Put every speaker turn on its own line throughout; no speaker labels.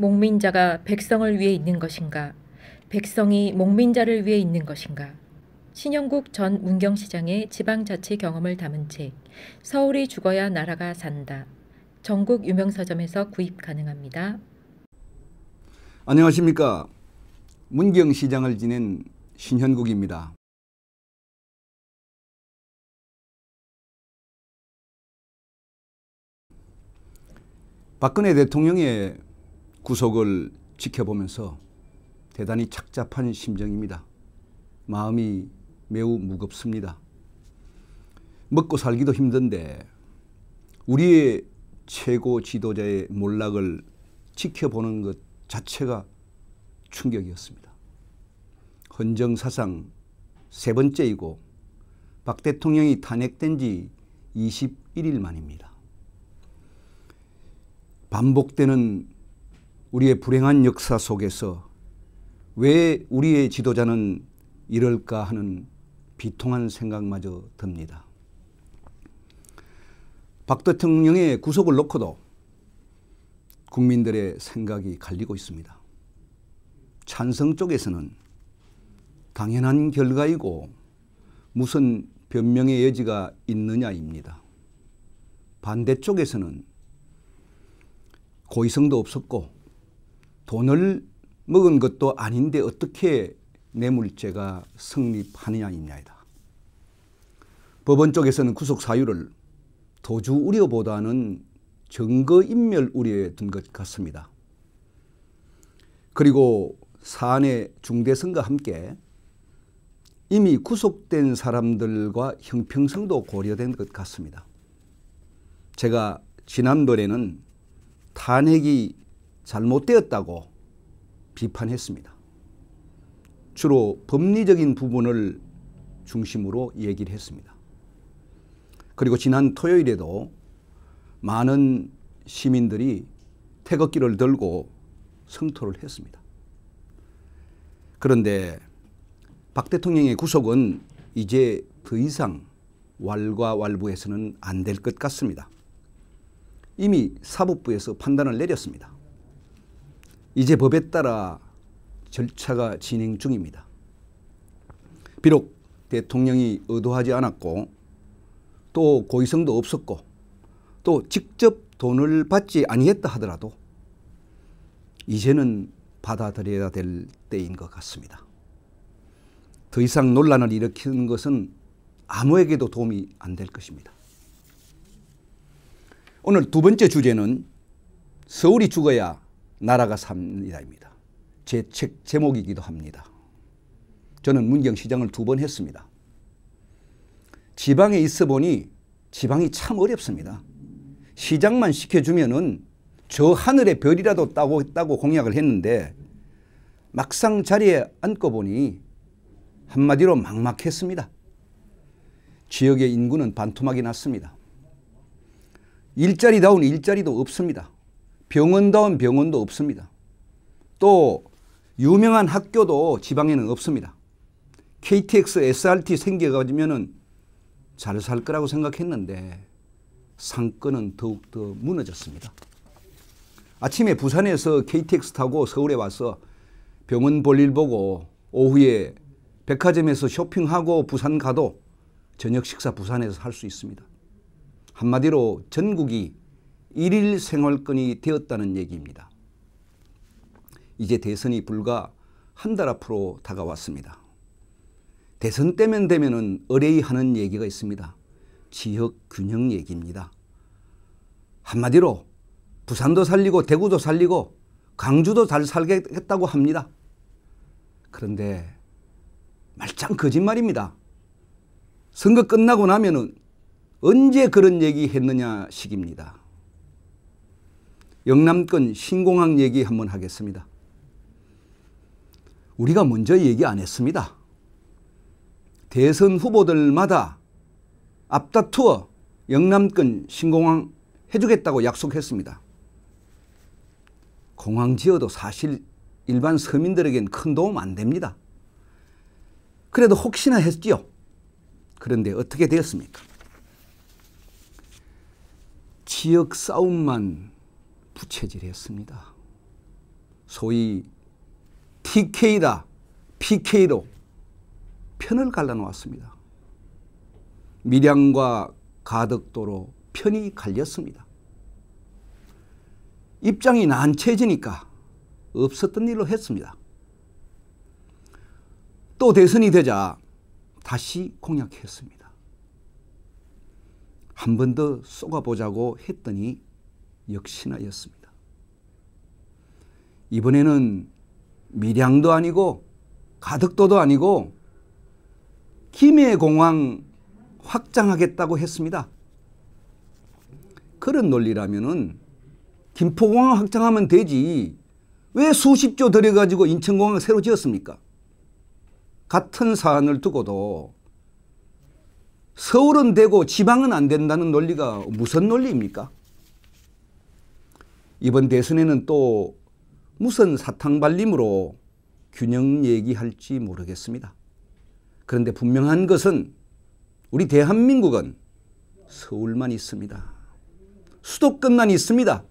목민자가 백성을 위해 있는 것인가? 백성이 목민자를 위해 있는 것인가? 신영국 전 문경시장의 지방자치 경험을 담은 책 서울이 죽어야 나라가 산다. 전국 유명서점에서 구입 가능합니다.
안녕하십니까. 문경시장을 지낸 신현국입니다. 박근혜 대통령의 구속을 지켜보면서 대단히 착잡한 심정입니다. 마음이 매우 무겁습니다. 먹고 살기도 힘든데 우리의 최고 지도자의 몰락을 지켜보는 것 자체가 충격이었습니다. 헌정사상 세 번째이고 박 대통령이 탄핵된 지 21일 만입니다. 반복되는 우리의 불행한 역사 속에서 왜 우리의 지도자는 이럴까 하는 비통한 생각마저 듭니다. 박 대통령의 구속을 놓고도 국민들의 생각이 갈리고 있습니다. 찬성 쪽에서는 당연한 결과이고 무슨 변명의 여지가 있느냐입니다. 반대쪽에서는 고의성도 없었고 돈을 먹은 것도 아닌데 어떻게 뇌물죄가 성립하느냐입니다. 법원 쪽에서는 구속 사유를 도주 우려보다는 증거인멸 우려에 둔 것 같습니다. 그리고 사안의 중대성과 함께 이미 구속된 사람들과 형평성도 고려된 것 같습니다. 제가 지난번에는 탄핵이 잘못되었다고 비판했습니다. 주로 법리적인 부분을 중심으로 얘기를 했습니다. 그리고 지난 토요일에도 많은 시민들이 태극기를 들고 성토를 했습니다. 그런데 박 대통령의 구속은 이제 더 이상 왈가왈부해서는 안 될 것 같습니다. 이미 사법부에서 판단을 내렸습니다. 이제 법에 따라 절차가 진행 중입니다. 비록 대통령이 의도하지 않았고 또 고의성도 없었고 또 직접 돈을 받지 아니했다 하더라도 이제는 받아들여야 될 때인 것 같습니다. 더 이상 논란을 일으키는 것은 아무에게도 도움이 안 될 것입니다. 오늘 두 번째 주제는 서울이 죽어야 나라가 삽니다입니다. 제 책 제목이기도 합니다. 저는 문경시장을 2번 했습니다. 지방에 있어 보니 지방이 참 어렵습니다. 시장만 시켜주면은 저 하늘의 별이라도 따고 공약을 했는데 막상 자리에 앉고 보니 한마디로 막막했습니다. 지역의 인구는 반토막이 났습니다. 일자리다운 일자리도 없습니다. 병원다운 병원도 없습니다. 또 유명한 학교도 지방에는 없습니다. KTX, SRT 생겨가지면은 잘 살 거라고 생각했는데 상권은 더욱더 무너졌습니다. 아침에 부산에서 KTX 타고 서울에 와서 병원 볼일 보고 오후에 백화점에서 쇼핑하고 부산 가도 저녁 식사 부산에서 할 수 있습니다. 한마디로 전국이 일일 생활권이 되었다는 얘기입니다. 이제 대선이 불과 한 달 앞으로 다가왔습니다. 대선 때면 되면은 의뢰하는 얘기가 있습니다. 지역 균형 얘기입니다. 한마디로 부산도 살리고 대구도 살리고 강주도 잘 살겠다고 합니다. 그런데 말짱 거짓말입니다. 선거 끝나고 나면은 언제 그런 얘기 했느냐 식입니다. 영남권 신공항 얘기 한번 하겠습니다. 우리가 먼저 얘기 안 했습니다. 대선 후보들마다 앞다투어 영남권 신공항 해주겠다고 약속했습니다. 공항 지어도 사실 일반 서민들에겐 큰 도움 안 됩니다. 그래도 혹시나 했지요. 그런데 어떻게 되었습니까? 지역 싸움만 부채질했습니다. 소위 TK다, PK로 편을 갈라놓았습니다. 밀양과 가덕도로 편이 갈렸습니다. 입장이 난처해지니까 없었던 일로 했습니다. 또 대선이 되자 다시 공약했습니다. 한 번 더 쏘가보자고 했더니 역시나였습니다. 이번에는 밀양도 아니고 가덕도도 아니고 김해공항 확장하겠다고 했습니다. 그런 논리라면은 김포공항 확장하면 되지 왜 수십조 들여가지고 인천공항을 새로 지었습니까? 같은 사안을 두고도 서울은 되고 지방은 안 된다는 논리가 무슨 논리입니까? 이번 대선에는 또 무슨 사탕발림으로 균형 얘기할지 모르겠습니다. 그런데 분명한 것은 우리 대한민국은 서울만 있습니다. 수도권만 있습니다.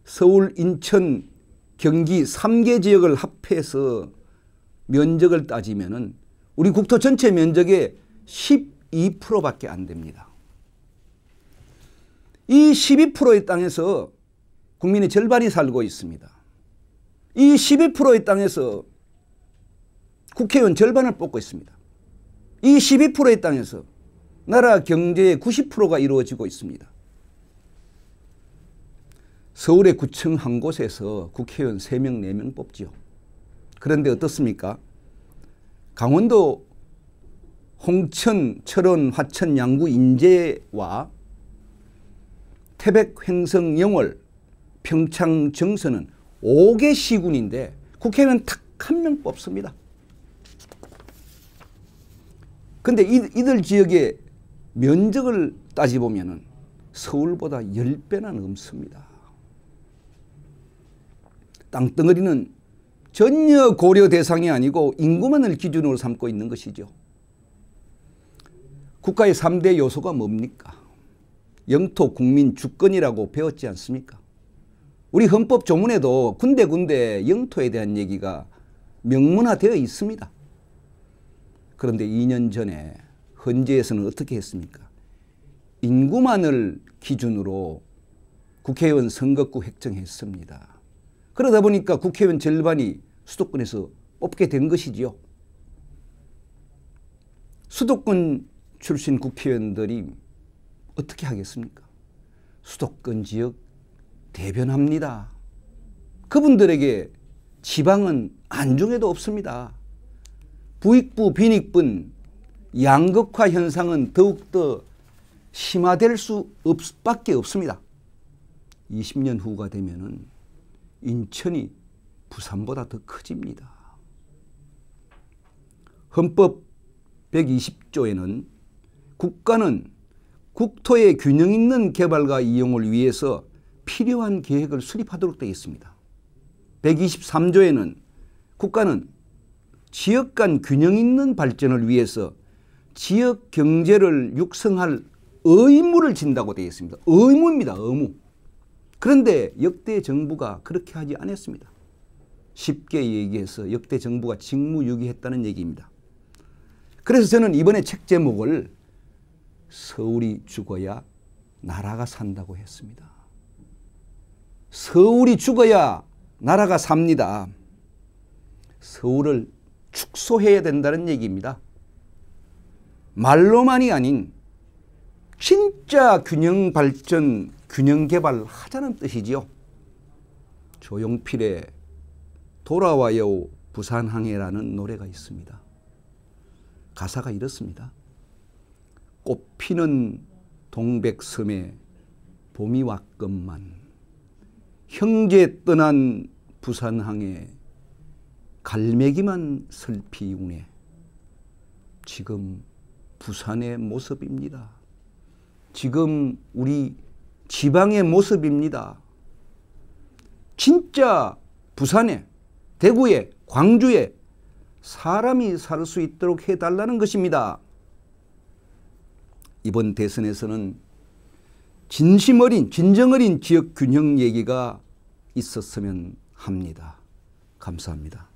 서울, 인천, 경기 3개 지역을 합해서 면적을 따지면은 우리 국토 전체 면적의 12%밖에 안 됩니다. 이 12%의 땅에서 국민의 절반이 살고 있습니다. 이 12%의 땅에서 국회의원 절반을 뽑고 있습니다. 이 12%의 땅에서 나라 경제의 90%가 이루어지고 있습니다. 서울의 구청 한 곳에서 국회의원 3명, 4명 뽑지요. 그런데 어떻습니까? 강원도 홍천, 철원, 화천, 양구, 인제와 태백, 횡성, 영월, 평창, 정선은 5개 시군인데 국회의원 딱 한 명 뽑습니다. 근데 이들 지역의 면적을 따지보면 서울보다 10배나 넘습니다. 땅덩어리는 전혀 고려 대상이 아니고 인구만을 기준으로 삼고 있는 것이죠. 국가의 3대 요소가 뭡니까? 영토, 국민, 주권이라고 배웠지 않습니까? 우리 헌법 조문에도 군데군데 영토에 대한 얘기가 명문화되어 있습니다. 그런데 2년 전에 헌재에서는 어떻게 했습니까? 인구만을 기준으로 국회의원 선거구 획정했습니다. 그러다 보니까 국회의원 절반이 수도권에서 뽑게 된 것이지요. 수도권 출신 국회의원들이 어떻게 하겠습니까? 수도권 지역 대변합니다. 그분들에게 지방은 안중에도 없습니다. 부익부, 빈익분, 양극화 현상은 더욱더 심화될 수밖에 없습니다. 20년 후가 되면은 인천이 부산보다 더 커집니다. 헌법 120조에는 국가는 국토의 균형 있는 개발과 이용을 위해서 필요한 계획을 수립하도록 되어 있습니다. 123조에는 국가는 지역 간 균형 있는 발전을 위해서 지역 경제를 육성할 의무를 진다고 되어 있습니다. 의무입니다. 의무. 그런데 역대 정부가 그렇게 하지 않았습니다. 쉽게 얘기해서 역대 정부가 직무유기했다는 얘기입니다. 그래서 저는 이번에 책 제목을 서울이 죽어야 나라가 산다고 했습니다. 서울이 죽어야 나라가 삽니다. 서울을 축소해야 된다는 얘기입니다. 말로만이 아닌 진짜 균형 발전, 균형 개발 하자는 뜻이지요. 조용필의 돌아와요 부산항해라는 노래가 있습니다. 가사가 이렇습니다. 꽃피는 동백섬에 봄이 왔건만 형제 떠난 부산항에 갈매기만 슬피 우네. 지금 부산의 모습입니다. 지금 우리 지방의 모습입니다. 진짜 부산에, 대구에, 광주에 사람이 살 수 있도록 해달라는 것입니다. 이번 대선에서는 진심 어린, 진정 어린 지역 균형 얘기가 있었으면 합니다. 감사합니다.